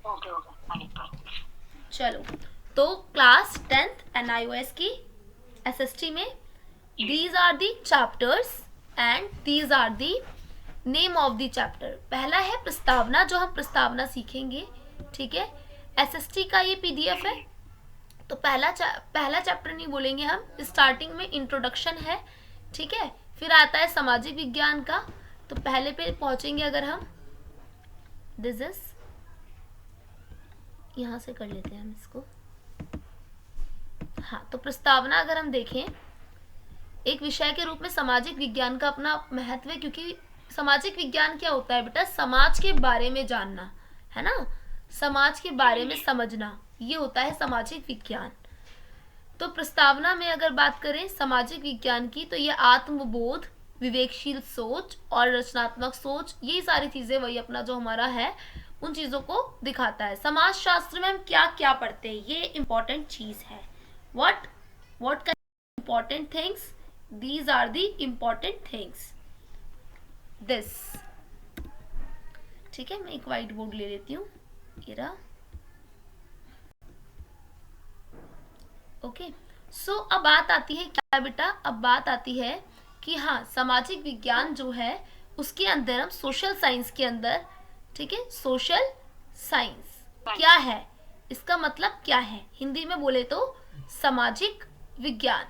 Okay okay. चलो, तो class 10th NIOS की SST में these are the chapters and these are the name of the chapter। पहला है प्रस्तावना, जो हम प्रस्तावना सीखेंगे, ठीक है। SST का ये PDF है, तो पहला चैप्टर नहीं बोलेंगे हम, स्टार्टिंग में इंट्रोडक्शन है, ठीक है। फिर आता है सामाजिक विज्ञान का, तो पहले पे पहुंचेंगे अगर हम, दिस इज, यहाँ से कर लेते हैं हम इसको। हाँ, तो प्रस्तावना अगर हम देखें, एक विषय के रूप में सामाजिक विज्ञान का अपना महत्व है, क्योंकि सामाजिक विज्ञान क्या होता है बेटा, समाज के बारे में जानना, है ना, समाज के बारे में समझना, ये होता है सामाजिक विज्ञान। तो प्रस्तावना में अगर बात करें सामाजिक विज्ञान की, तो ये आत्मबोध, विवेकशील सोच और रचनात्मक सोच, ये सारी चीजें वही अपना जो हमारा है उन चीजों को दिखाता है। समाज शास्त्र में हम क्या क्या पढ़ते हैं, ये इंपॉर्टेंट चीज है। What can important things, these are the important things, this, ठीक है। मैं एक व्हाइट बोर्ड ले लेती हूँ, ये रहा, ओके। सो अब बात आती है क्या बेटा, अब बात आती है कि हाँ, सामाजिक विज्ञान जो है उसके अंदर हम सोशल साइंस के अंदर, ठीक है, सोशल साइंस क्या है, इसका मतलब क्या है, हिंदी में बोले तो सामाजिक विज्ञान,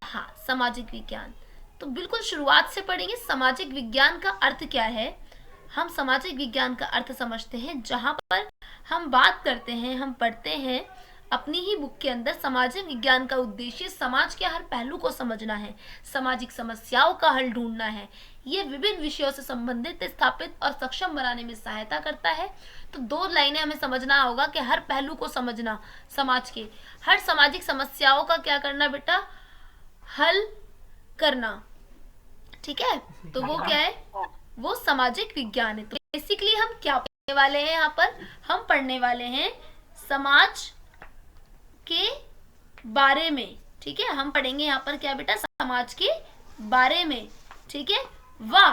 हाँ, सामाजिक विज्ञान। तो बिल्कुल शुरुआत से पढ़ेंगे सामाजिक विज्ञान का अर्थ क्या है। हम सामाजिक विज्ञान का अर्थ समझते हैं जहां पर हम बात करते हैं, हम पढ़ते हैं अपनी ही बुक के अंदर, सामाजिक विज्ञान का उद्देश्य समाज के हर पहलू को समझना है, सामाजिक समस्याओं का हल ढूंढना है। ये विभिन्न विषयों से संबंधित, स्थापित और सक्षम बनाने में सहायता करता है। तो दो लाइनें हमें समझना होगा कि हर पहलू को समझना, समाज के हर सामाजिक समस्याओं का क्या करना बेटा, हल करना, ठीक है। तो वो क्या है, वो सामाजिक विज्ञान है। तो बेसिकली हम क्या पढ़ने वाले हैं यहाँ पर, हम पढ़ने वाले हैं समाज के बारे में, ठीक है। हम पढ़ेंगे यहाँ पर क्या बेटा, समाज के बारे में, ठीक है, वाह।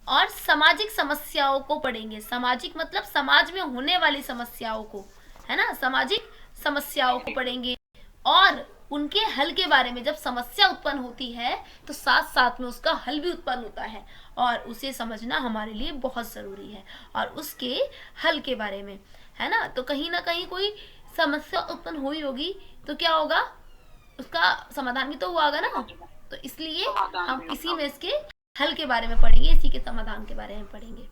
और सामाजिक समस्याओं को पढ़ेंगे, सामाजिक मतलब समाज में होने वाली समस्याओं को, है ना, सामाजिक समस्याओं को पढ़ेंगे और उनके हल के बारे में। जब समस्या उत्पन्न होती है तो साथ साथ में उसका हल भी उत्पन्न होता है, और उसे समझना हमारे लिए बहुत ज़रूरी है, और उसके हल के बारे में, है ना। तो कहीं ना कहीं कोई समस्या उत्पन्न हुई होगी तो क्या होगा, उसका समाधान भी तो हुआ होगा ना। तो इसलिए हम इसी में इसके हल के बारे में पढ़ेंगे, इसी के समाधान के बारे में पढ़ेंगे।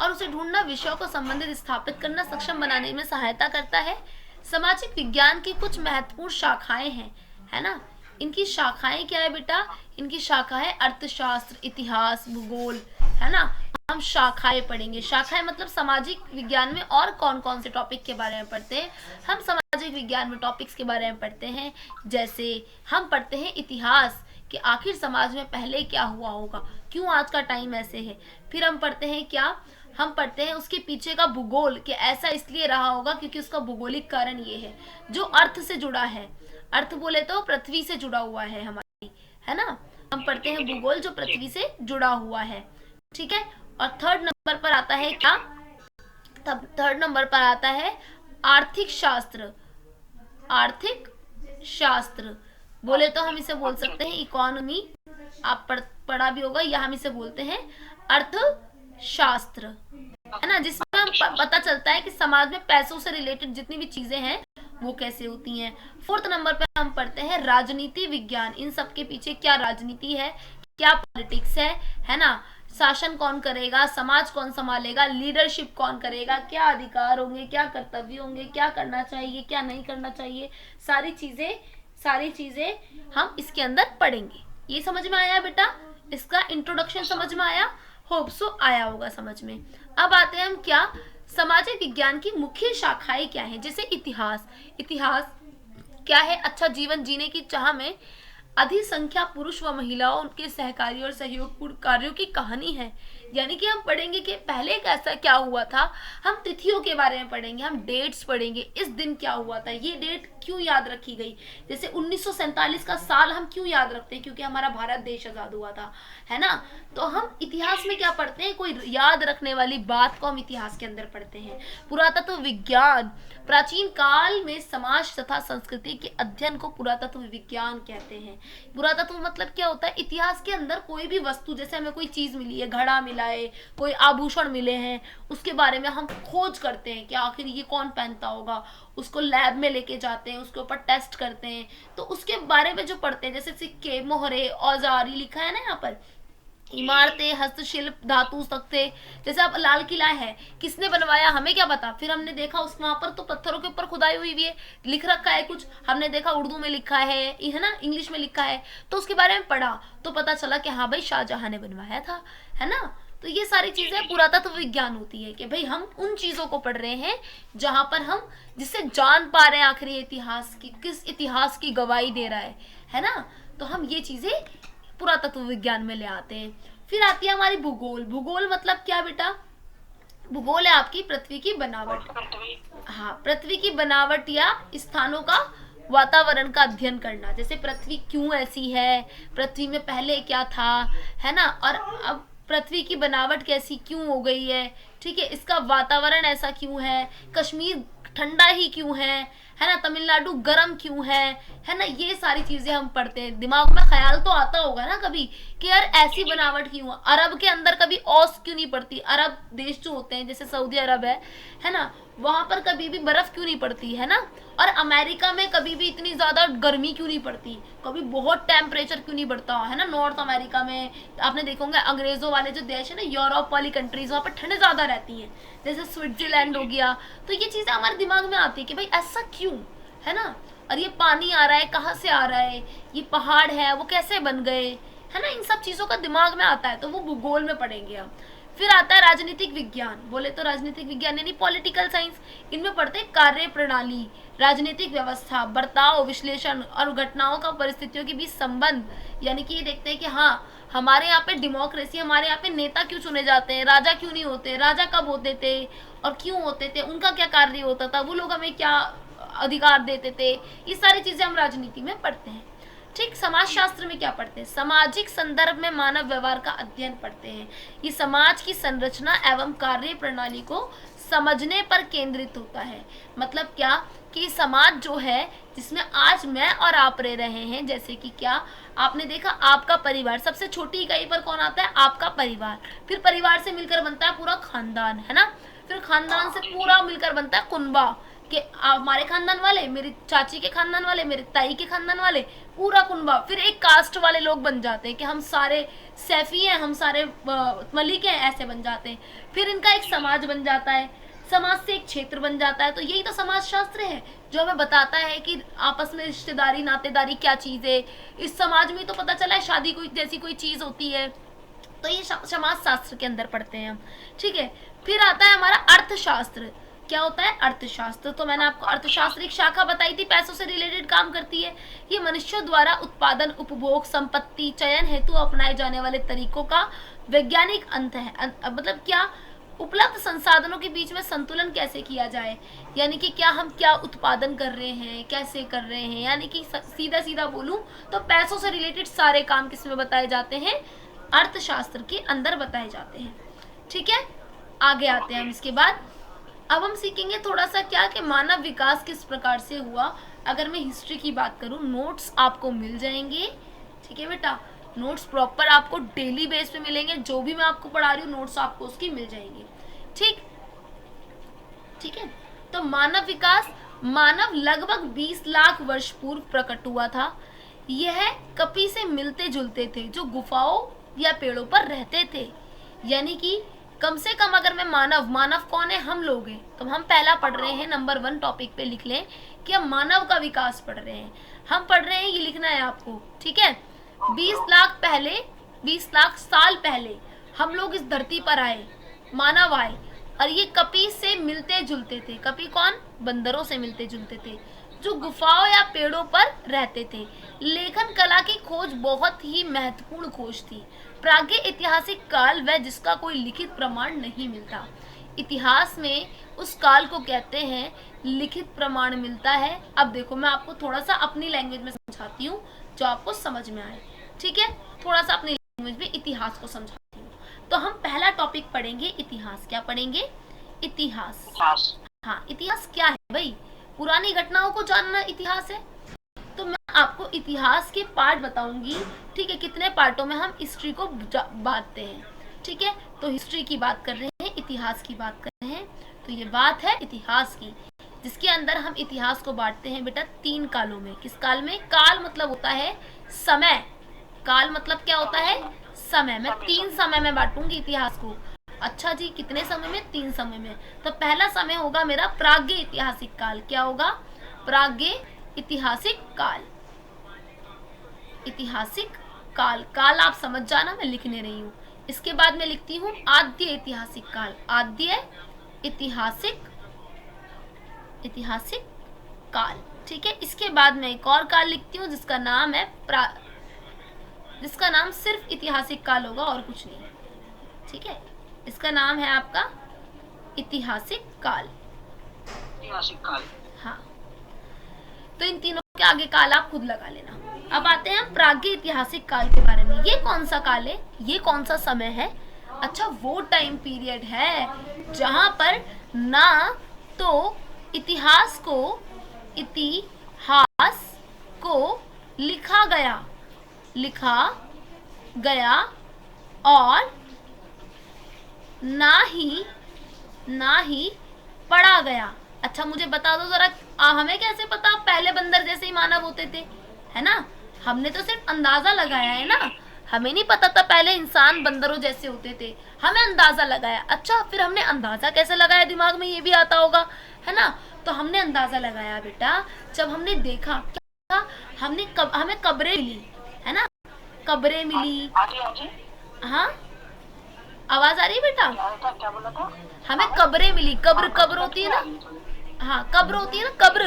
और उसे ढूंढना, विषयों को संबंधित स्थापित करना, सक्षम बनाने में सहायता करता है। सामाजिक विज्ञान की कुछ महत्वपूर्ण शाखाएं हैं, है ना। इनकी शाखाएं क्या है बेटा, इनकी शाखा है अर्थशास्त्र, इतिहास, भूगोल, है ना। हम शाखाएं पढ़ेंगे, शाखाएं मतलब सामाजिक विज्ञान में और कौन कौन से टॉपिक के बारे में पढ़ते हैं। हम सामाजिक विज्ञान में टॉपिक्स के बारे में पढ़ते हैं, जैसे हम पढ़ते हैं इतिहास, कि आखिर समाज में पहले क्या हुआ होगा, क्यों आज का टाइम ऐसे है। फिर हम पढ़ते हैं क्या, हम पढ़ते हैं उसके पीछे का भूगोल, कि ऐसा इसलिए रहा होगा क्योंकि उसका भूगोलिक कारण ये है, जो अर्थ से जुड़ा है। अर्थ बोले तो पृथ्वी से जुड़ा हुआ है हमारी, है ना। हम पढ़ते हैं भूगोल जो पृथ्वी से जुड़ा हुआ है, ठीक है। और थर्ड नंबर पर आता है क्या, तब थर्ड नंबर पर आता है आर्थिक शास्त्र। आर्थिक शास्त्र बोले तो हम इसे बोल सकते हैं इकोनॉमी, आप पढ़ा भी होगा, या हम इसे बोलते हैं अर्थशास्त्र, है ना, जिसमें हम पता चलता है कि समाज में पैसों से रिलेटेड जितनी भी चीजें हैं वो कैसे होती हैं। फोर्थ नंबर पे हम पढ़ते हैं राजनीति विज्ञान, इन सब के पीछे क्या राजनीति है, क्या पॉलिटिक्स है ना, शासन कौन करेगा, समाज कौन संभालेगा, लीडरशिप कौन करेगा, क्या अधिकार होंगे, क्या कर्तव्य होंगे, क्या करना चाहिए, क्या नहीं करना चाहिए, सारी चीजें हम इसके अंदर पढ़ेंगे। ये समझ में आया बेटा, इसका इंट्रोडक्शन समझ में आया, होप सो आया होगा समझ में। अब आते हैं हम क्या, सामाजिक विज्ञान की मुख्य शाखाएं क्या है। जैसे इतिहास, इतिहास क्या है, अच्छा जीवन जीने की चाह में अधिक संख्या पुरुष व महिलाओं, उनके सहकारी और सहयोगपूर्ण कार्यों की कहानी है। यानी कि हम पढ़ेंगे कि पहले कैसा क्या हुआ था, हम तिथियों के बारे में पढ़ेंगे, हम डेट्स पढ़ेंगे, इस दिन क्या हुआ था, ये डेट क्यों याद रखी गई। जैसे 1947 का साल हम क्यों याद रखते हैं, क्योंकि हमारा भारत देश आजाद हुआ था, है ना। तो हम इतिहास में क्या पढ़ते हैं, कोई याद रखने वाली बात को हम इतिहास के अंदर पढ़ते हैं। पुरातत्व विज्ञान, प्राचीन काल में समाज तथा संस्कृति के अध्ययन को पुरातत्व विज्ञान कहते हैं। पुरातत्व मतलब क्या होता है, इतिहास के अंदर कोई भी वस्तु, जैसे हमें कोई चीज मिली है, घड़ा मिला है, कोई आभूषण मिले हैं, उसके बारे में हम खोज करते हैं कि आखिर ये कौन पहनता होगा, उसको लैब में लेके जाते हैं, उसके ऊपर टेस्ट करते हैं, तो उसके बारे में जो पढ़ते हैं, जैसे सिक्के, मोहरे, औजार, लिखा है ना यहाँ पर, इमारतें, हस्तशिल्प, धातु, तख्ते। जैसे अब लाल किला है, किसने बनवाया हमें क्या पता, फिर हमने देखा उस वहां पर तो पत्थरों के ऊपर खुदाई हुई है, लिख रखा है कुछ, हमने देखा उर्दू में लिखा है ना, इंग्लिश में लिखा है, तो उसके बारे में पढ़ा तो पता चला कि हाँ भाई शाहजहां ने बनवाया था, है ना। तो ये सारी चीजें पुरातत्व विज्ञान होती है कि भाई हम उन चीजों को पढ़ रहे हैं जहां पर हम जिससे जान पा रहे हैं आखिर इतिहास की किस इतिहास की गवाही दे रहा है ना। तो हम ये चीजें पुरातत्व विज्ञान में ले आते हैं। फिर आती है हमारी भूगोल। भूगोल मतलब क्या बेटा, भूगोल है आपकी पृथ्वी की बनावट। हाँ, पृथ्वी की बनावट या स्थानों का वातावरण का अध्ययन करना, जैसे पृथ्वी क्यों ऐसी है, पृथ्वी में पहले क्या था, है ना, और अब पृथ्वी की बनावट कैसी क्यों हो गई है, ठीक है, इसका वातावरण ऐसा क्यों है, कश्मीर ठंडा ही क्यों है ना, तमिलनाडु गर्म क्यों है ना। ये सारी चीजें हम पढ़ते हैं। दिमाग में ख्याल तो आता होगा ना कभी कि यार ऐसी बनावट क्यों, अरब के अंदर कभी औस क्यों नहीं पड़ती, अरब देश जो होते हैं जैसे सऊदी अरब है ना, वहां पर कभी भी बर्फ क्यों नहीं पड़ती, है ना। और अमेरिका में कभी भी इतनी ज्यादा गर्मी क्यों नहीं पड़ती, कभी बहुत टेम्परेचर क्यों नहीं बढ़ता, है ना। नॉर्थ अमेरिका में आपने देखोगे अंग्रेजों वाले जो देश है ना, यूरोप वाली कंट्रीज, वहां पर ठंड ज्यादा रहती है, जैसे स्विट्जरलैंड हो गया। तो ये चीजें हमारे दिमाग में आती है कि भाई ऐसा क्यों, है ना। और ये पानी आ रहा है कहाँ से आ रहा है, ये पहाड़ है वो कैसे बन गए, है ना। इन सब चीजों का दिमाग में आता है, तो वो भूगोल में पढ़ेंगे हम। फिर आता है राजनीतिक विज्ञान। बोले तो राजनीतिक विज्ञान यानी पॉलिटिकल साइंस। इनमें पढ़ते हैं कार्य प्रणाली, राजनीतिक व्यवस्था, बर्ताव, विश्लेषण और घटनाओं का परिस्थितियों के बीच संबंध। यानी कि ये देखते हैं कि हाँ हमारे यहाँ पे डेमोक्रेसी, हमारे यहाँ पे नेता क्यों चुने जाते हैं, राजा क्यों नहीं होते, राजा कब होते थे और क्यों होते थे, उनका क्या कार्य होता था, वो लोग हमें क्या अधिकार देते थे। ये सारी चीजें हम राजनीति में पढ़ते हैं। ठीक, समाज शास्त्र में क्या पढ़ते हैं, सामाजिक संदर्भ में मानव व्यवहार का अध्ययन पढ़ते हैं। ये समाज की संरचना एवं कार्य प्रणाली को समझने पर केंद्रित होता है। मतलब क्या कि समाज जो है जिसमें आज मैं और आप रह रहे हैं, जैसे कि क्या आपने देखा आपका परिवार, सबसे छोटी इकाई पर कौन आता है, आपका परिवार। फिर परिवार से मिलकर बनता है पूरा खानदान, है ना। फिर खानदान से पूरा मिलकर बनता है कुनबा, कि हमारे खानदान वाले, मेरी चाची के खानदान वाले, मेरे ताई के खानदान वाले, पूरा कुनबा। फिर एक कास्ट वाले लोग बन जाते हैं कि हम सारे सैफी हैं, हम सारे मलिक हैं, ऐसे बन जाते हैं। फिर इनका एक समाज बन जाता है, समाज से एक क्षेत्र बन जाता है। तो यही तो समाज शास्त्र है जो हमें बताता है कि आपस में रिश्तेदारी नातेदारी क्या चीज है। इस समाज में तो पता चला है शादी कोई जैसी कोई चीज होती है। तो ये समाज शास्त्र के अंदर पढ़ते हैं हम, ठीक है। फिर आता है हमारा अर्थशास्त्र। क्या होता है अर्थशास्त्र, तो मैंने आपको अर्थशास्त्र एक शाखा बताई थी, पैसों से रिलेटेड काम करती है। ये मनुष्यों द्वारा उत्पादन, उपभोग, संपत्ति चयन हेतु अपनाए जाने वाले तरीकों का वैज्ञानिक अंत है। मतलब क्या, उपलब्ध संसाधनों के बीच में संतुलन कैसे किया जाए, यानी कि क्या हम क्या उत्पादन कर रहे हैं, कैसे कर रहे हैं। यानी कि सीधा सीधा बोलूं तो पैसों से रिलेटेड सारे काम किसमें बताए जाते हैं, अर्थशास्त्र के अंदर बताए जाते हैं, ठीक है। आगे आते हैं हम इसके बाद। अब हम सीखेंगे थोड़ा सा क्या कि मानव विकास किस प्रकार से हुआ। अगर मैं हिस्ट्री की बात करूं, नोट्स आपको मिल जाएंगे, ठीक है बेटा। नोट्स प्रॉपर आपको डेली बेस पे मिलेंगे, जो भी मैं आपको पढ़ा रही हूँ नोट्स आपको उसकी मिल जाएंगी, ठीक ठीक है। तो मानव विकास, मानव लगभग 20 लाख वर्ष पूर्व प्रकट हुआ था। यह कपि से मिलते जुलते थे जो गुफाओं या पेड़ों पर रहते थे। यानी कि कम से कम अगर मैं मानव कौन है, हम लोग हैं। तो हम पहला पढ़ रहे हैं, नंबर 1 टॉपिक पे लिख लें कि हम मानव का विकास पढ़ रहे हैं। हम पढ़ रहे हैं, ये लिखना है आपको, ठीक है। 20 लाख साल पहले हम लोग इस धरती पर आए, मानव आए, और ये कपि से मिलते जुलते थे। कपि कौन, बंदरों से मिलते जुलते थे जो गुफाओं या पेड़ों पर रहते थे। लेखन कला की खोज बहुत ही महत्वपूर्ण खोज थी। प्राज्ञ ऐतिहासिक काल वह जिसका कोई लिखित प्रमाण नहीं मिलता। इतिहास में उस काल को कहते हैं लिखित प्रमाण मिलता है। अब देखो मैं आपको थोड़ा सा अपनी लैंग्वेज में समझाती हूँ जो आपको समझ में आए, ठीक है। थोड़ा सा अपनी लैंग्वेज में इतिहास को समझाती हूँ। तो हम पहला टॉपिक पढ़ेंगे इतिहास। क्या पढ़ेंगे? इतिहास। हाँ, इतिहास क्या है भाई? पुरानी घटनाओं को जानना इतिहास है। तो मैं आपको इतिहास के पार्ट बताऊंगी, ठीक है। कितने पार्टों में हम हिस्ट्री को बांटते हैं, ठीक है। तो हिस्ट्री की बात कर रहे हैं, इतिहास की बात कर रहे हैं। तो ये बात है इतिहास की, जिसके अंदर हम इतिहास को बांटते हैं बेटा 3 कालों में। किस काल में? काल मतलब होता है समय। काल मतलब क्या होता है? समय। मैं 3 समय में बांटूंगी इतिहास को। अच्छा जी, कितने समय में? 3 समय में। तो पहला समय होगा मेरा प्राज्ञ ऐतिहासिक काल। क्या होगा? प्राज्ञ ऐतिहासिक काल। ऐतिहासिक काल, काल आप समझ जाना, मैं लिखने रही हूँ। इसके बाद मैं लिखती हूँ आद्य ऐतिहासिक काल। आद्य ऐतिहासिक काल, ठीक है। इसके बाद मैं एक और काल लिखती हूँ जिसका नाम है जिसका नाम सिर्फ ऐतिहासिक काल होगा और कुछ नहीं, ठीक है। इसका नाम है आपका ऐतिहासिक काल। हाँ, तो इन तीनों के आगे काल आप खुद लगा लेना। अब आते हैं हम प्राज्ञ ऐतिहासिक काल के बारे में। ये कौन सा काल है? ये कौन सा समय है? अच्छा, वो टाइम पीरियड है जहां पर ना तो इतिहास को लिखा गया और ना ही पढ़ा गया। अच्छा, मुझे बता दो जरा, हमें कैसे पता? पहले बंदर जैसे ही मानव होते थे, है ना। हमने तो सिर्फ अंदाजा लगाया है ना, हमें नहीं पता था पहले इंसान बंदरों जैसे होते थे, हमें अंदाजा लगाया। अच्छा, फिर हमने अंदाजा कैसे लगाया? दिमाग में ये भी आता होगा, है ना। तो हमने अंदाजा लगाया बेटा जब हमने देखा क्या, हमें कब्रें मिली, है ना। कब्रें मिली। हाँ, आवाज आ रही है बेटा? क्या बोला था? हमें कब्रें मिली। कब्र होती है ना। हाँ, कब्र होती है ना, कब्र।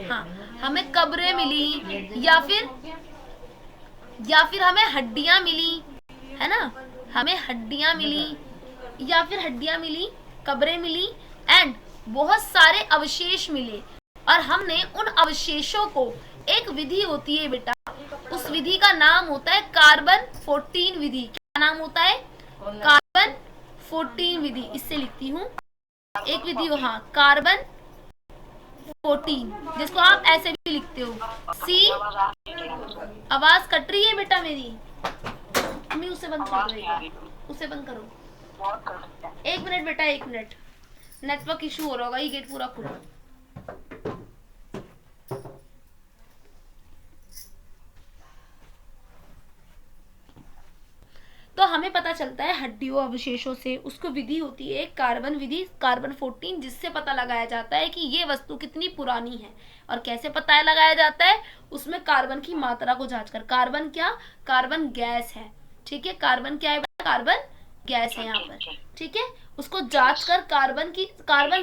हाँ, हमें कब्रें मिली या फिर हमें हड्डियां मिली, है ना। हमें हड्डियां मिली या फिर हड्डियां मिली, कब्रें मिली एंड बहुत सारे अवशेष मिले। और हमने उन अवशेषों को, एक विधि होती है बेटा, उस विधि का नाम होता है कार्बन 14 विधि। क्या नाम होता है? कार्बन 14 विधि। इससे लिखती हूँ एक विधि हो, हाँ, कार्बन 14, जिसको आप ऐसे भी लिखते हो सी। आवाज कट रही है बेटा मेरी? अम्मी उसे बंद कर दो, उसे बंद करो। 1 मिनट बेटा, 1 मिनट, नेटवर्क इशू हो रहा होगा। ये गेट पूरा खुला। तो हमें पता चलता है हड्डियों अवशेषों से। उसको विधि होती है कार्बन विधि, कार्बन 14, जिससे पता लगाया जाता है कि ये वस्तु कितनी पुरानी है। और कैसे पता लगाया जाता है? उसमें कार्बन की मात्रा को जांचकर। कार्बन क्या? कार्बन गैस है, ठीक है। कार्बन क्या है? कार्बन गैस है यहाँ पर, ठीक है। उसको जांच कर कार्बन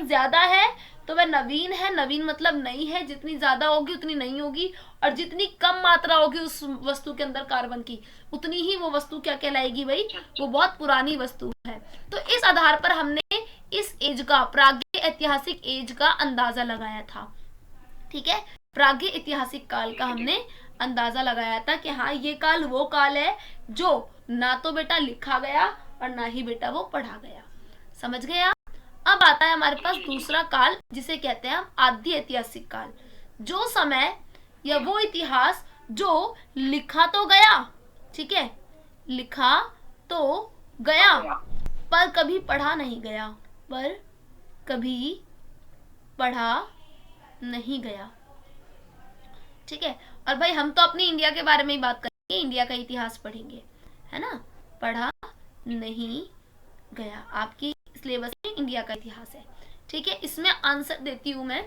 ज्यादा है तो वह नवीन है। नवीन मतलब नई है, जितनी ज्यादा होगी उतनी नई होगी, और जितनी कम मात्रा होगी उस वस्तु के अंदर कार्बन की, उतनी ही वो वस्तु क्या कहलाएगी भाई? वो बहुत पुरानी वस्तु है। तो इस आधार पर हमने इस एज का, प्राज्ञ ऐतिहासिक एज का अंदाजा लगाया था, ठीक है। प्राज्ञ ऐतिहासिक काल का हमने अंदाजा लगाया था कि हाँ, ये काल वो काल है जो ना तो बेटा लिखा गया और ना ही बेटा वो पढ़ा गया। समझ गए आप? अब आता है हमारे पास दूसरा काल, जिसे कहते हैं हम आद्य ऐतिहासिक काल। जो समय या वो इतिहास जो लिखा तो गया, ठीक है, लिखा तो गया पर कभी पढ़ा नहीं गया, पर कभी पढ़ा नहीं गया, ठीक है। और भाई हम तो अपनी इंडिया के बारे में ही बात करेंगे, इंडिया का इतिहास पढ़ेंगे, है ना। पढ़ा नहीं गया, आपकी सिलेबस में इंडिया का इतिहास है, ठीक है। इसमें आंसर देती हूं मैं।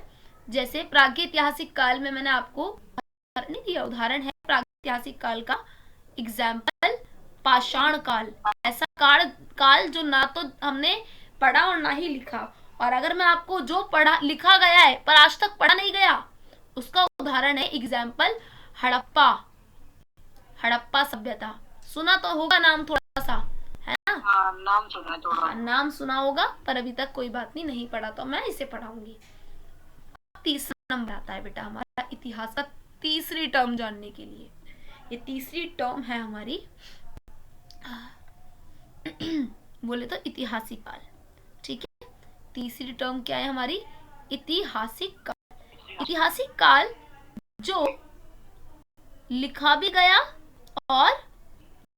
जैसे प्राज्ञ ऐतिहासिक काल में मैंने आपको उदाहरण दिया, उदाहरण है प्राज्ञ ऐतिहासिक काल का एग्जाम्पल पाषाण काल। ऐसा काल जो ना तो हमने पढ़ा और ना ही लिखा। और अगर मैं आपको जो पढ़ा लिखा गया है पर आज तक पढ़ा नहीं गया, उसका उदाहरण है एग्जाम्पल हड़प्पा सभ्यता। सुना तो होगा नाम थोड़ा सा, है ना? हाँ, नाम सुना है थोड़ा। नाम सुना होगा पर अभी तक कोई बात नहीं पढ़ा, तो मैं इसे पढ़ाऊंगी। तीसरा नंबर आता है बेटा हमारा इतिहास का तीसरी टर्म जानने के लिए। ये तीसरी टर्म है हमारी बोले तो ऐतिहासिक काल। ठीक है, तीसरी टर्म क्या है हमारी? ऐतिहासिक काल। ऐतिहासिक काल जो लिखा भी गया और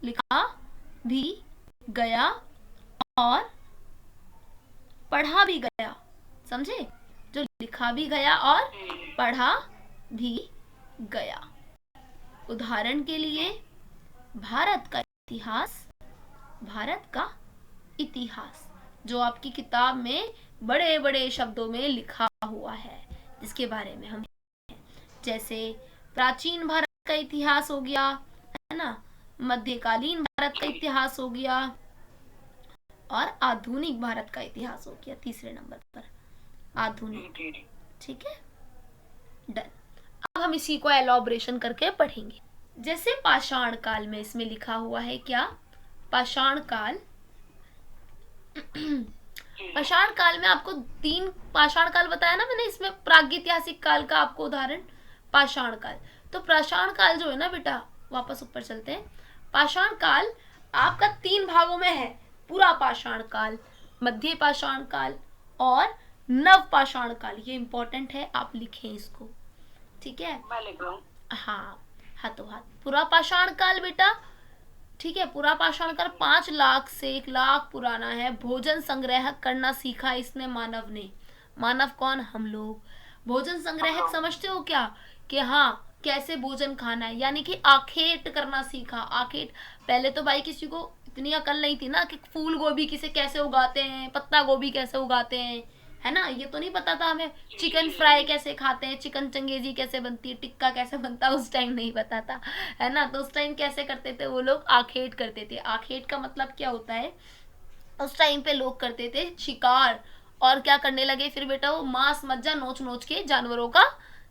लिखा भी गया और पढ़ा भी गया, समझे? जो लिखा भी गया और पढ़ा भी गया। उदाहरण के लिए भारत का इतिहास, भारत का इतिहास जो आपकी किताब में बड़े बड़े शब्दों में लिखा हुआ है, जिसके बारे में हम, जैसे प्राचीन भारत का इतिहास हो गया, है ना, मध्यकालीन भारत का इतिहास हो गया और आधुनिक भारत का इतिहास हो गया तीसरे नंबर पर, आधुनिक। ठीक है, डन। अब हम इसी को एलॉबरेशन करके पढ़ेंगे। जैसे पाषाण काल में इसमें लिखा हुआ है क्या? पाषाण काल पाषाण काल में आपको 3 पाषाण काल बताया ना मैंने, इसमें प्रागैतिहासिक काल का आपको उदाहरण पाषाण काल। तो पाषाण काल जो है ना बेटा, वापस ऊपर चलते हैं, पाषाण काल आपका 3 भागों में है। पूरा पाषाण काल, मध्य पाषाण काल और नव पाषाण काल। ये इंपॉर्टेंट है, आप लिखें इसको। ठीक है, मैं लिख रहा हूँ। हाँ, हाथों हाथ पूरा पाषाण काल बेटा। ठीक है, पूरा पाषाण काल 5 लाख से 1 लाख पुराना है। भोजन संग्रह करना सीखा इसमें मानव ने। मानव कौन? हम लोग। भोजन संग्रह समझते हो क्या? कि हाँ, कैसे भोजन खाना है, यानी कि आखेट करना सीखा। आखेट, पहले तो भाई किसी को इतनी अकल नहीं थी ना कि फूल गोभी किसे कैसे उगाते हैं, पत्ता गोभी कैसे उगाते हैं, है ना, ये तो नहीं पता था हमें। चिकन फ्राई कैसे खाते हैं, चिकन चंगेजी कैसे बनती है, टिक्का कैसे बनता है, उस टाइम नहीं पता था, है ना। तो उस टाइम कैसे करते थे वो लोग? आखेट करते थे। आखेट का मतलब क्या होता है? उस टाइम पे लोग करते थे शिकार, और क्या करने लगे फिर बेटा? वो मांस मज्जा नोच नोच के जानवरों का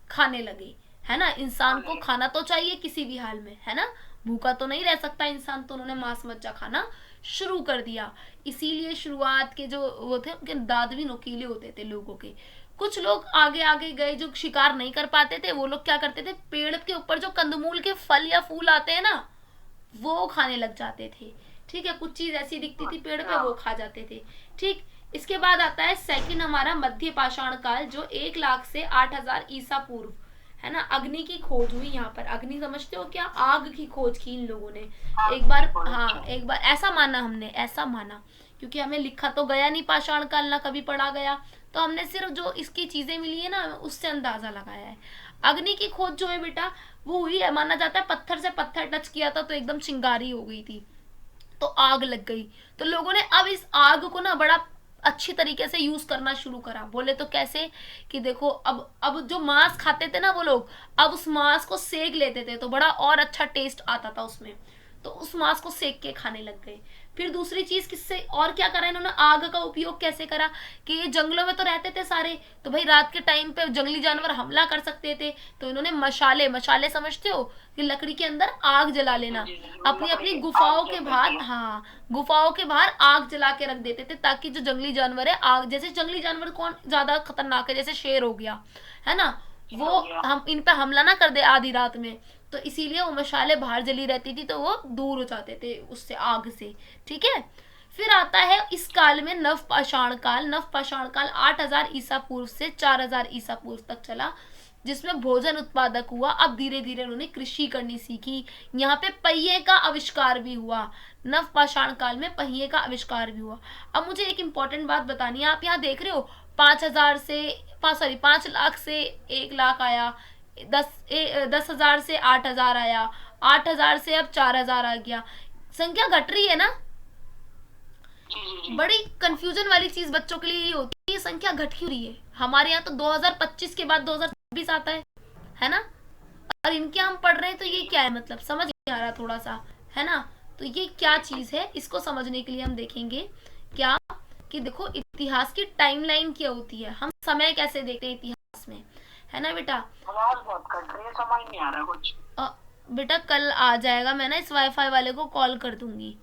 खाने लगे, है ना। इंसान को खाना तो चाहिए किसी भी हाल में, है ना, भूखा तो नहीं रह सकता इंसान, तो उन्होंने मांस मज्जा खाना शुरू कर दिया। इसीलिए शुरुआत के जो वो थे, उनके दांत भी नुकीले होते थे लोगों के। कुछ लोग आगे आगे गए जो शिकार नहीं कर पाते थे, वो लोग क्या करते थे? पेड़ के ऊपर जो कंदमूल के फल या फूल आते हैं ना, वो खाने लग जाते थे। ठीक है, कुछ चीज ऐसी दिखती थी पेड़ पे, वो खा जाते थे। ठीक, इसके बाद आता है सेकंड हमारा मध्य पाषाण काल, जो 1 लाख से 8000 ईसा पूर्व, है ना। अग्नि की खोज हुई यहाँ पर। अग्नि समझते हो क्या? आग की खोज की इन लोगों ने एक बार। हाँ, एक बार ऐसा माना हमने, ऐसा माना, क्योंकि हमें लिखा तो गया नहीं पाषाण काल, ना कभी पढ़ा गया, तो हमने सिर्फ जो इसकी चीजें मिली है ना, उससे अंदाजा लगाया है। अग्नि की खोज जो है बेटा, वो हुई है, माना जाता है पत्थर से पत्थर टच किया था तो एकदम चिंगारी हो गई थी, तो आग लग गई। तो लोगों ने अब इस आग को ना बड़ा अच्छी तरीके से यूज करना शुरू करा। बोले तो कैसे? कि देखो, अब जो मांस खाते थे ना वो लोग, अब उस मांस को सेक लेते थे तो बड़ा और अच्छा टेस्ट आता था उसमें, तो उस मांस को सेक के खाने लग गए। फिर दूसरी चीज किससे और क्या करा इन्होंने? आग का उपयोग कैसे करा? कि ये जंगलों में तो रहते थे सारे, तो भाई रात के टाइम पे जंगली जानवर हमला कर सकते थे, तो इन्होंने मशाले, मशाले समझते हो कि लकड़ी के अंदर आग जला लेना, अपनी अपनी गुफाओं के बाहर, हाँ, गुफाओं के बाहर आग जला के रख देते थे, ताकि जो जंगली जानवर है, आग, जैसे जंगली जानवर कौन ज्यादा खतरनाक है, जैसे शेर हो गया, है ना, वो हम इन पे हमला ना कर दे आधी रात में, तो इसीलिए वो मशाले बाहर जली रहती थी, तो वो दूर हो जाते थे उससे, आग से। ठीक है, फिर आता है इस काल में नव पाषाण काल। नव पाषाण काल 8000 ईसा पूर्व से 4000 ईसा पूर्व तक चला, जिसमें भोजन उत्पादक हुआ। अब धीरे धीरे उन्होंने कृषि करनी सीखी। यहाँ पे पहिए का आविष्कार भी हुआ। नव पाषाण काल में पहिए का आविष्कार भी हुआ। अब मुझे एक इंपॉर्टेंट बात बतानी है, आप यहाँ देख रहे हो 5 लाख से 1 लाख आया, 10,000 से 8,000 आया, 8,000 से अब 4,000 आ गया, संख्या घट रही है ना। बड़ी कंफ्यूजन वाली चीज बच्चों के लिए ये होती है, ये संख्या घट क्यों रही है? हमारे यहाँ तो 2025 के बाद 2026 आता है ना, और इनके हम पढ़ रहे हैं, तो ये क्या है? मतलब समझ नहीं आ रहा थोड़ा सा, है ना। तो ये क्या चीज है, इसको समझने के लिए हम देखेंगे क्या, कि देखो इतिहास की टाइमलाइन क्या होती है, हम समय कैसे देखते हैं इतिहास में, है ना बेटा। आवाज बहुत कट रही है, समझ नहीं आ रहा कुछ। बेटा कल आ जाएगा, मैं ना इस वाईफाई वाले को कॉल कर दूंगी,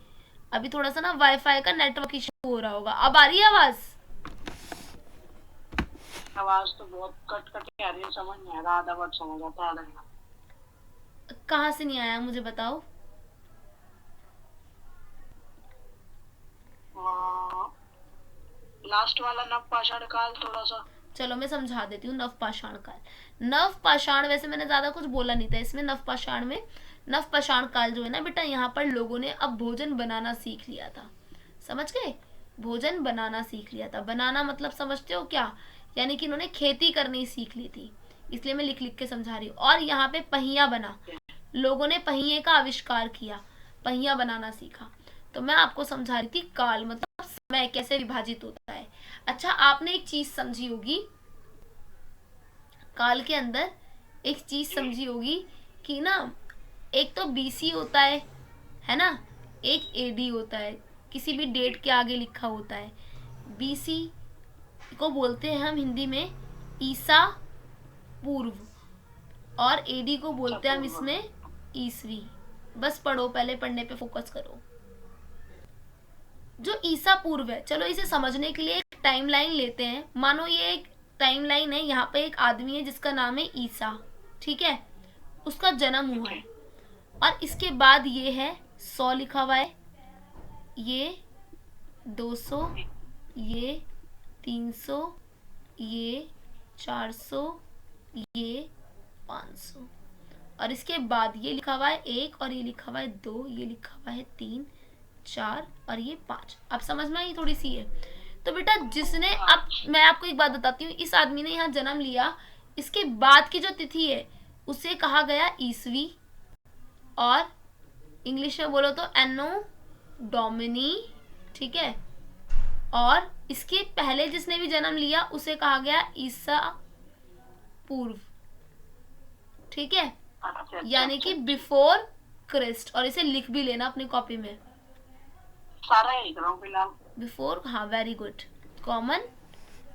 अभी थोड़ा सा ना वाईफाई का नेटवर्क इशू हो रहा होगा। अब आ रही है आवाज? आवाज तो बहुत कट कट के आ रही है, समझ नहीं आ रहा, आधा वर्ड समझ आता है, आधा नहीं। कहाँ से नहीं आया मुझे बताओ। लास्ट वाला नव पाषाण काल थोड़ा सा। चलो मैं समझा देती हूँ। नव पाषाण काल, नव पाषाण, वैसे मैंने ज्यादा कुछ बोला नहीं था इसमें। नव पाषाण में, नव पाषाण काल जो है ना बेटा, यहाँ पर लोगों ने अब भोजन बनाना सीख लिया था। समझ गए? भोजन बनाना सीख लिया था। बनाना मतलब समझते हो क्या? यानी कि इन्होंने खेती करनी सीख ली थी, इसलिए मैं लिख लिख के समझा रही हूँ। और यहाँ पे पहिया बना, लोगों ने पहिए का आविष्कार किया, पहिया बनाना सीखा। तो मैं आपको समझा रही थी काल मतलब समय कैसे विभाजित होता है। अच्छा, आपने एक चीज समझी होगी काल के अंदर, एक चीज समझी होगी कि ना, एक तो बीसी होता है ना, एक एडी होता है, किसी भी डेट के आगे लिखा होता है। बीसी को बोलते हैं हम हिंदी में ईसा पूर्व, और एडी को बोलते हैं हम इसमें ईसवी। बस पढ़ो, पहले पढ़ने पे फोकस करो। जो ईसा पूर्व है, चलो इसे समझने के लिए एक टाइमलाइन लेते हैं। मानो ये एक टाइमलाइन है, यहाँ पे एक आदमी है जिसका नाम है ईसा, ठीक है, उसका जन्म हुआ है। और इसके बाद ये है 100 लिखा हुआ है, ये 200, ये 300, ये 400, ये 500, और इसके बाद ये लिखा हुआ है 1, और ये लिखा हुआ है 2, ये लिखा हुआ है 3, 4, और ये 5। अब समझ में आई थोड़ी सी है? तो बेटा जिसने, अब मैं आपको एक बात बताती हूँ, इस आदमी ने यहाँ जन्म लिया, इसके बाद की जो तिथि है उसे कहा गया ईसवी, और इंग्लिश में बोलो तो एनो डोमिनी, ठीक है। और इसके पहले जिसने भी जन्म लिया उसे कहा गया ईसा पूर्व, ठीक है, यानी कि बिफोर क्रिस्ट। और इसे लिख भी लेना अपनी कॉपी में, सारा ही लिख रहा हूँ फिलहाल। बिफोर, हाँ वेरी गुड, कॉमन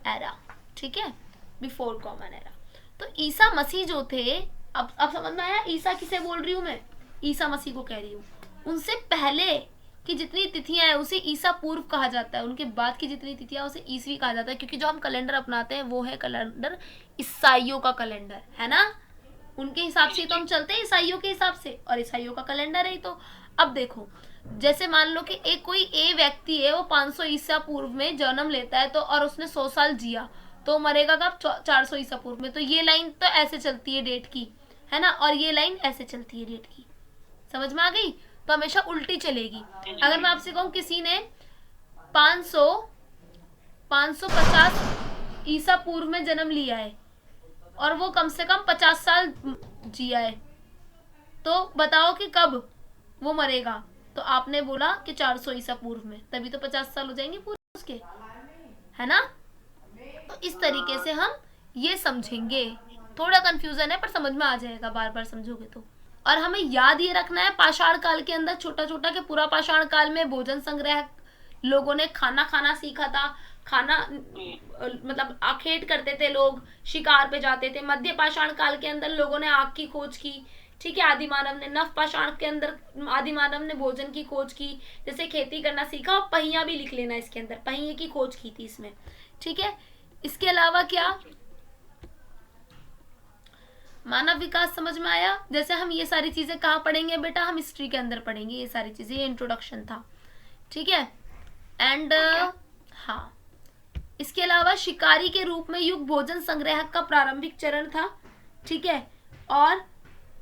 एरा, ठीक है, बिफोर कॉमन एरा। तो ईसा मसीह जो थे, अब समझ में आया ईसा किसे बोल रही हूँ मैं? ईसा मसीह को कह रही हूँ। उनसे पहले की जितनी तिथियां हैं उसे ईसा पूर्व कहा जाता है, उनके बाद की जितनी तिथियां उसे ईसवी कहा जाता है, क्योंकि जो हम कैलेंडर अपनाते हैं वो है कैलेंडर ईसाइयों का कैलेंडर, है ना। उनके हिसाब से तो हम चलते हैं, ईसाइयों के हिसाब से, और ईसाइयों का कैलेंडर है। तो अब देखो, जैसे मान लो कि एक कोई ए व्यक्ति है, वो 500 ईसा पूर्व में जन्म लेता है, तो और उसने 100 साल जिया, तो मरेगा कब? 400 ईसा पूर्व में। तो ये लाइन तो ऐसे चलती है डेट की, है ना, और ये लाइन ऐसे चलती है डेट की। समझ में आ गई? तो हमेशा उल्टी चलेगी। अगर मैं आपसे कहूँ किसी ने 550 ईसा पूर्व में जन्म लिया है और वो कम से कम 50 साल जिया है, तो बताओ कि कब वो मरेगा? तो आपने बोला कि 400 ईसा पूर्व में, तभी तो 50 साल हो जाएंगे पूरे उसके, है ना। तो इस तरीके से हम ये समझेंगे। थोड़ा कंफ्यूजन है पर समझ में आ जाएगा बार बार समझोगे तो। और हमें याद ये रखना है, पाषाण काल के अंदर छोटा छोटा के पूरा पाषाण काल में भोजन संग्रह, लोगों ने खाना खाना सीखा था, खाना मतलब आखेट करते थे लोग, शिकार पे जाते थे। मध्य पाषाण काल के अंदर लोगों ने आग की खोज की, ठीक है, आदि मानव ने। नव पाषाण के अंदर आदि मानव ने भोजन की खोज की, जैसे खेती करना सीखा। और पहिया भी लिख लेना इसके अंदर, पहिए की खोज की थी इसमें, ठीक है। इसके अलावा क्या, मानव विकास समझ में आया? जैसे हम ये सारी चीजें कहाँ पढ़ेंगे बेटा? हम हिस्ट्री के अंदर पढ़ेंगे ये सारी चीजें, ये इंट्रोडक्शन था, ठीक है। एंड हाँ, इसके अलावा शिकारी के रूप में युग भोजन संग्रह का प्रारंभिक चरण था, ठीक है। और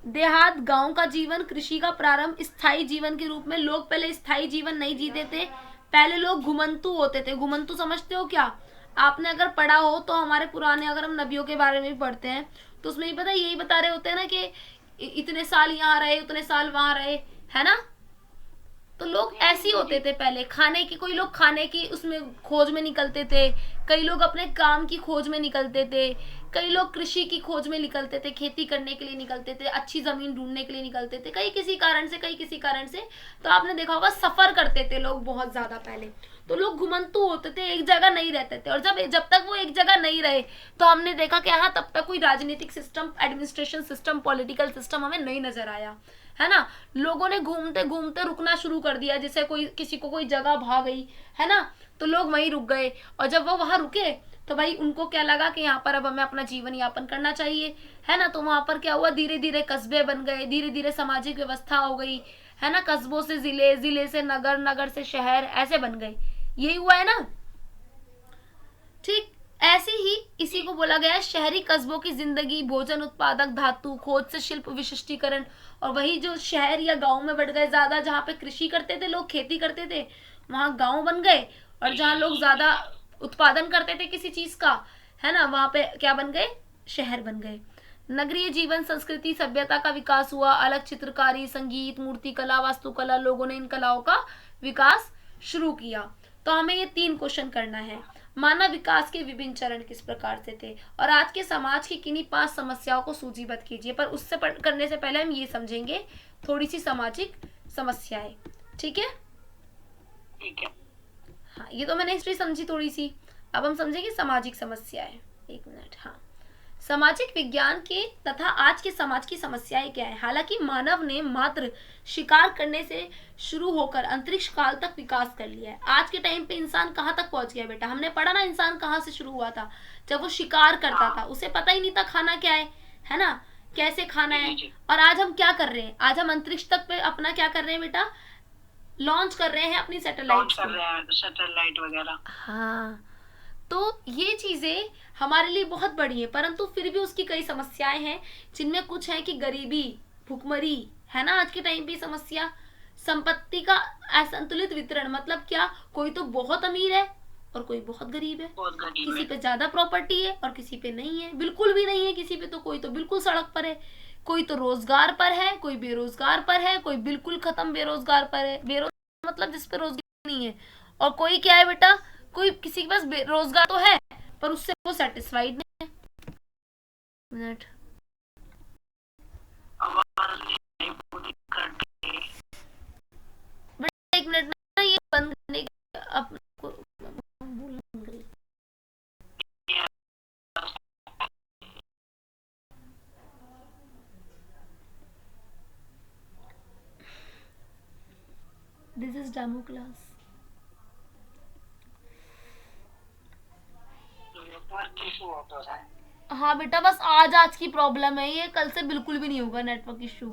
देहात गांव का जीवन, कृषि का प्रारंभ, स्थायी जीवन के रूप में। लोग पहले स्थायी जीवन नहीं जीते थे, पहले लोग घुमंतु होते थे। घुमंतु समझते हो क्या? आपने अगर पढ़ा हो तो हमारे पुराने, अगर हम नबियों के बारे में भी पढ़ते हैं तो उसमें भी पता यही बता रहे होते हैं ना कि इतने साल यहाँ रहे, उतने साल वहां रहे, है ना। तो लोग ऐसे ही होते थे पहले। खाने की, कोई लोग खाने की उसमें खोज में निकलते थे, कई लोग अपने काम की खोज में निकलते थे, कई लोग कृषि की खोज में निकलते थे, खेती करने के लिए निकलते थे, अच्छी जमीन ढूंढने के लिए निकलते थे, कई किसी कारण से, कई किसी कारण से। तो आपने देखा होगा सफर करते थे लोग बहुत ज्यादा पहले। तो लोग घुमंतु होते थे, एक जगह नहीं रहते थे। और जब तक वो एक जगह नहीं रहे तो हमने देखा कि हाँ, तब तक कोई राजनीतिक system, administration system, political system हमें नहीं नजर आया, है ना। लोगों ने घूमते घूमते रुकना शुरू कर दिया, जैसे कोई किसी को कोई जगह भा गई, है ना, तो लोग वहीं रुक गए। और जब वो वहां रुके तो भाई उनको क्या लगा कि यहाँ पर अब हमें अपना जीवन यापन करना चाहिए, है ना। तो वहां पर क्या हुआ, धीरे धीरे कस्बे बन गए, धीरे धीरे सामाजिक व्यवस्था हो गई, है ना। कस्बों से जिले, जिले से नगर, नगर से शहर, ऐसे बन गए। यही हुआ है ना। ठीक ऐसे ही इसी को बोला गया है शहरी कस्बों की जिंदगी, भोजन उत्पादक, धातु खोज से शिल्प विशिष्टीकरण। और वही जो शहर या गांव में बढ़ गए ज्यादा, जहाँ पे कृषि करते थे लोग, खेती करते थे, वहां गांव बन गए। और जहाँ लोग ज्यादा उत्पादन करते थे किसी चीज का, है ना, वहां पे क्या बन गए, शहर बन गए। नगरीय जीवन, संस्कृति, सभ्यता का विकास हुआ। अलग चित्रकारी, संगीत, मूर्ति कला, वास्तुकला, लोगों ने इन कलाओं का विकास शुरू किया। तो हमें ये 3 क्वेश्चन करना है। मानव विकास के विभिन्न चरण किस प्रकार से थे, और आज के समाज की किन्हीं 5 समस्याओं को सूचीबद्ध कीजिए। पर उससे करने से पहले हम ये समझेंगे थोड़ी सी सामाजिक समस्याएं। ठीक है। ठीक है। हाँ, ये तो मैंने हिस्ट्री समझी थोड़ी सी, अब हम समझेंगे सामाजिक समस्याएं। 1 मिनट। हाँ, सामाजिक विज्ञान के तथा आज के समाज की समस्याएं क्या है। हालांकि मानव ने मात्र शिकार करने से शुरू होकर अंतरिक्ष काल तक विकास कर लिया है। आज के टाइम पे इंसान कहाँ तक पहुंच गया बेटा, हमने पढ़ा ना, इंसान कहाँ से शुरू हुआ था, जब वो शिकार करता था, उसे पता ही नहीं था खाना क्या है ना, कैसे खाना है। और आज हम क्या कर रहे हैं, आज हम अंतरिक्ष तक पे अपना क्या कर रहे हैं बेटा, लॉन्च कर रहे हैं अपनी सैटेलाइट वगैरह। हाँ, तो ये चीजें हमारे लिए बहुत बड़ी है, परंतु फिर भी उसकी कई समस्याएं हैं, जिनमें कुछ है कि गरीबी, भुखमरी, है ना, आज के टाइम पे समस्या। संपत्ति का असंतुलित वितरण, मतलब क्या, कोई तो बहुत अमीर है और कोई बहुत गरीब है, किसी पे ज्यादा प्रॉपर्टी है और किसी पे नहीं है, बिल्कुल भी नहीं है किसी पे, तो कोई तो बिल्कुल सड़क पर है, कोई तो रोजगार पर है, कोई बेरोजगार पर है, कोई बिल्कुल खत्म बेरोजगार पर है, बेरोजगार मतलब जिस पे रोजगार नहीं है, और कोई क्या है बेटा, कोई किसी के पास रोजगार तो है पर उससे वो सेटिस्फाइड नहीं है। मिनट, बेटा 1 मिनट ना, ये बंद करने के अपने को दिस इज डेमो क्लास। हाँ बेटा, बस आज की प्रॉब्लम है ये, कल से बिल्कुल भी नहीं होगा नेटवर्क इशू,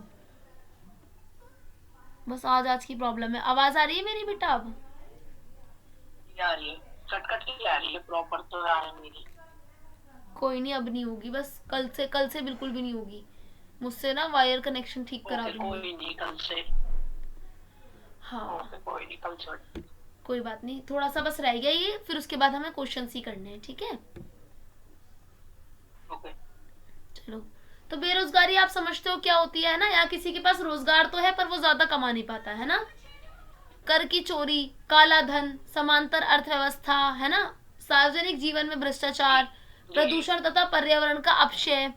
बस आज की प्रॉब्लम है। आवाज आ रही है मेरी बेटा अब? आ रही है, कट कट के आ रही है, प्रॉपर तो आ रही है मेरी। कोई नहीं, अब नहीं होगी, बस कल से बिल्कुल भी नहीं होगी। मुझसे ना वायर कनेक्शन ठीक करा दूंगी। कोई नहीं, कल से। हाँ, कोई नहीं, कल से। कोई बात नहीं, थोड़ा सा बस रह गया ये, फिर उसके बाद हमें क्वेश्चन ही करने हैं, ठीक है। ओके, चलो, तो बेरोजगारी आप समझते हो क्या होती है ना, या किसी के पास रोजगार तो है पर वो ज्यादा कमा नहीं पाता, है ना। कर की चोरी, काला धन, समांतर अर्थव्यवस्था, है ना, सार्वजनिक जीवन में भ्रष्टाचार, प्रदूषण तथा पर्यावरण का अपक्षय,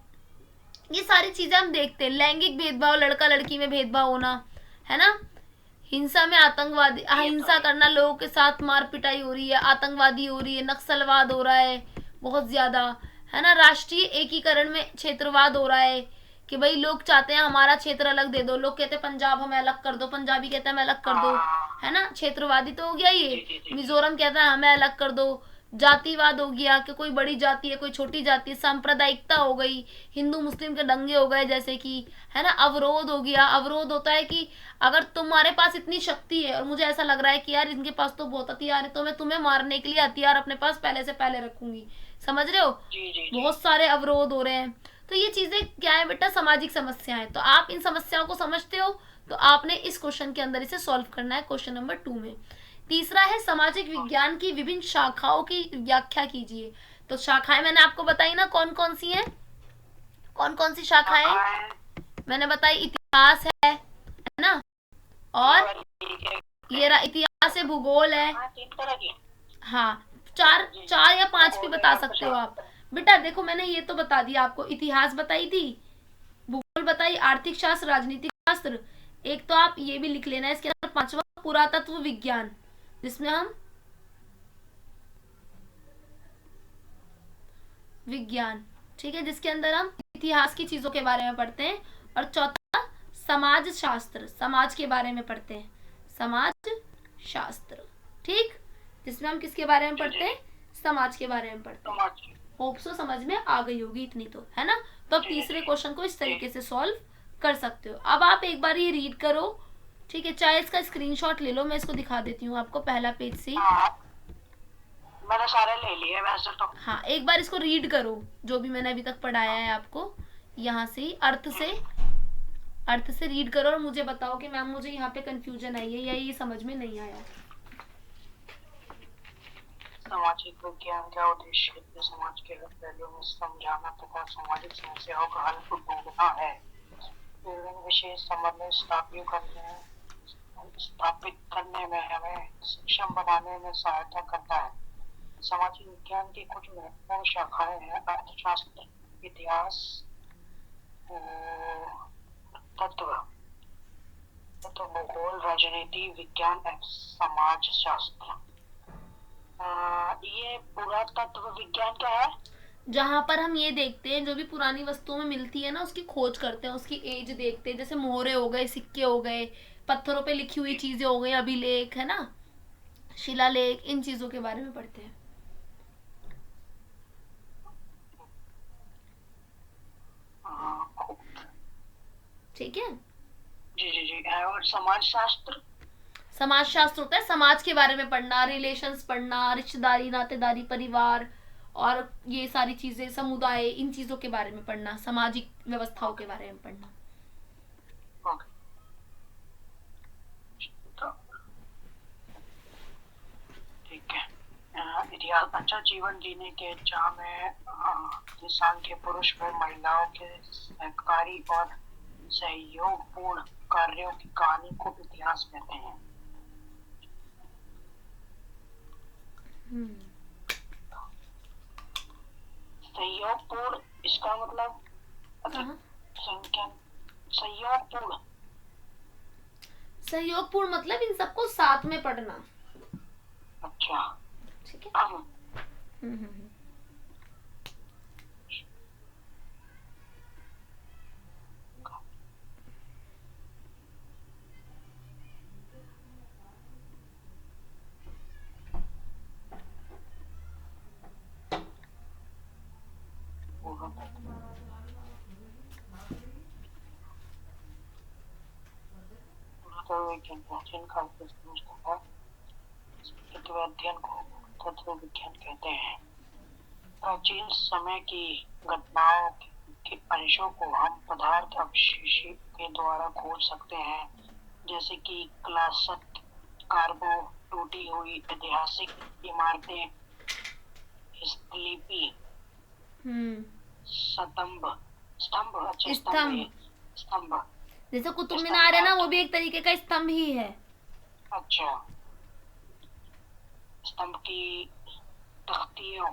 ये सारी चीजें हम देखते हैं। लैंगिक भेदभाव, लड़का लड़की में भेदभाव होना, है ना। हिंसा में आतंकवादी, हिंसा करना, लोगों के साथ मार पिटाई हो रही है, आतंकवादी हो रही है, नक्सलवाद हो रहा है बहुत ज्यादा, है ना। राष्ट्रीय एकीकरण में क्षेत्रवाद हो रहा है कि भाई लोग चाहते हैं हमारा क्षेत्र अलग दे दो, लोग कहते हैं पंजाब हमें अलग कर दो, पंजाबी कहते हैं हमें अलग कर दो, है ना, क्षेत्रवादी तो हो गया ये। मिजोरम कहता है हमें अलग कर दो। जातिवाद हो गया कि कोई बड़ी जाति है, कोई छोटी जाति है। सांप्रदायिकता हो गई, हिंदू मुस्लिम के दंगे हो गए जैसे कि, है ना। अवरोध हो गया, अवरोध होता है कि अगर तुम्हारे पास इतनी शक्ति है और मुझे ऐसा लग रहा है कि यार इनके पास तो बहुत हथियार है, तो मैं तुम्हें मारने के लिए हथियार अपने पास पहले से पहले रखूंगी, समझ रहे हो। बहुत सारे अवरोध हो रहे हैं। तो ये चीजें क्या है बेटा, सामाजिक समस्या है। तो आप इन समस्याओं को समझते हो, तो आपने इस क्वेश्चन के अंदर इसे सॉल्व करना है, क्वेश्चन नंबर 2 में। तीसरा है सामाजिक विज्ञान की विभिन्न शाखाओं की व्याख्या कीजिए। तो शाखाएं मैंने आपको बताई ना, कौन कौन सी हैं, कौन कौन सी शाखाएं मैंने बताई। इतिहास है ना, और ये इतिहास है, भूगोल है। हाँ, 4 या 5 भी बता सकते हो आप बेटा। देखो मैंने ये तो बता दिया आपको, इतिहास बताई थी, भूगोल बताई, आर्थिक शास्त्र, राजनीतिक शास्त्र। एक तो आप ये भी लिख लेना इसके अंदर 5वां पुरातत्व विज्ञान, जिसमें हम विज्ञान, ठीक है, जिसके अंदर हम इतिहास की चीजों के बारे में पढ़ते हैं। और चौथा समाज शास्त्र, समाज के बारे में पढ़ते हैं, समाज शास्त्र, ठीक, जिसमें हम किसके बारे में पढ़ते हैं, समाज के बारे में पढ़ते हैं। समाज। होप सो समझ में आ गई होगी इतनी तो, है ना। तो अब तीसरे क्वेश्चन को इस तरीके से सॉल्व कर सकते हो। अब आप एक बार ये रीड करो, ठीक है, चाहे इसका स्क्रीनशॉट ले लो, मैं इसको दिखा देती हूँ आपको पहला पेज से। हाँ, मैंने सारे ले लिए वैसे तो। हाँ, एक बार इसको रीड करो, जो भी मैंने अभी तक पढ़ाया है आपको, यहाँ से अर्थ से रीड करो और मुझे बताओ कि मैम मुझे यहाँ पे कंफ्यूजन आई है या ये समझ में नहीं आया। सामाजिक विज्ञान का उद्देश्य अपने समाज के हर पहलू में समझाना तथा सामाजिक समस्याओं का हल ढूंढना है। विभिन्न विशेष समन्वय स्थापित करने में हमें सक्षम बनाने में सहायता करता है। सामाजिक विज्ञान की कुछ महत्वपूर्ण शाखाएं हैं: अर्थशास्त्र, इतिहास, तत्व भूगोल, राजनीति विज्ञान एवं समाज शास्त्र। ये पुरातत्व विज्ञान क्या है? जहाँ पर हम ये देखते हैं जो भी पुरानी वस्तुओं में मिलती है ना, उसकी खोज करते हैं, उसकी एज देखते हैं, जैसे मोहरे हो गए, सिक्के हो गए, पत्थरों पे लिखी हुई चीजें हो गई, अभिलेख, है ना, शिलालेख, इन चीजों के बारे में पढ़ते हैं। ठीक है जी जी जी। और समाज शास्त्र? समाज शास्त्र होता है समाज के बारे में पढ़ना, रिलेशंस पढ़ना, रिश्तेदारी, नातेदारी, परिवार और ये सारी चीजें, समुदाय, इन चीजों के बारे में पढ़ना, सामाजिक व्यवस्थाओं के बारे में पढ़ना। ठीक है। इतिहास। अच्छा, जीवन जीने के चाह में इंसान के पुरुष व महिलाओं के सहकारी और सहयोगपूर्ण कार्यों की कहानी को इतिहास कहते हैं। सहयोगपूर्ण, इसका मतलब सहयोगपूर्ण, सहयोगपूर्ण मतलब इन सबको साथ में पढ़ना। अच्छा, ठीक है। प्राचीन काल के अध्ययन को तत्व विज्ञान कहते हैं। प्राचीन समय की घटनाओं के अंशों को हम पदार्थ अवशेष के द्वारा खोज सकते हैं, जैसे कि क्लासत, कार्बो, टूटी हुई ऐतिहासिक इमारतें, लिपि, स्तंभ, जैसे कुतुब मीनार है ना, वो भी एक तरीके का स्तंभ ही है। अच्छा, स्तंभ की तख्तियों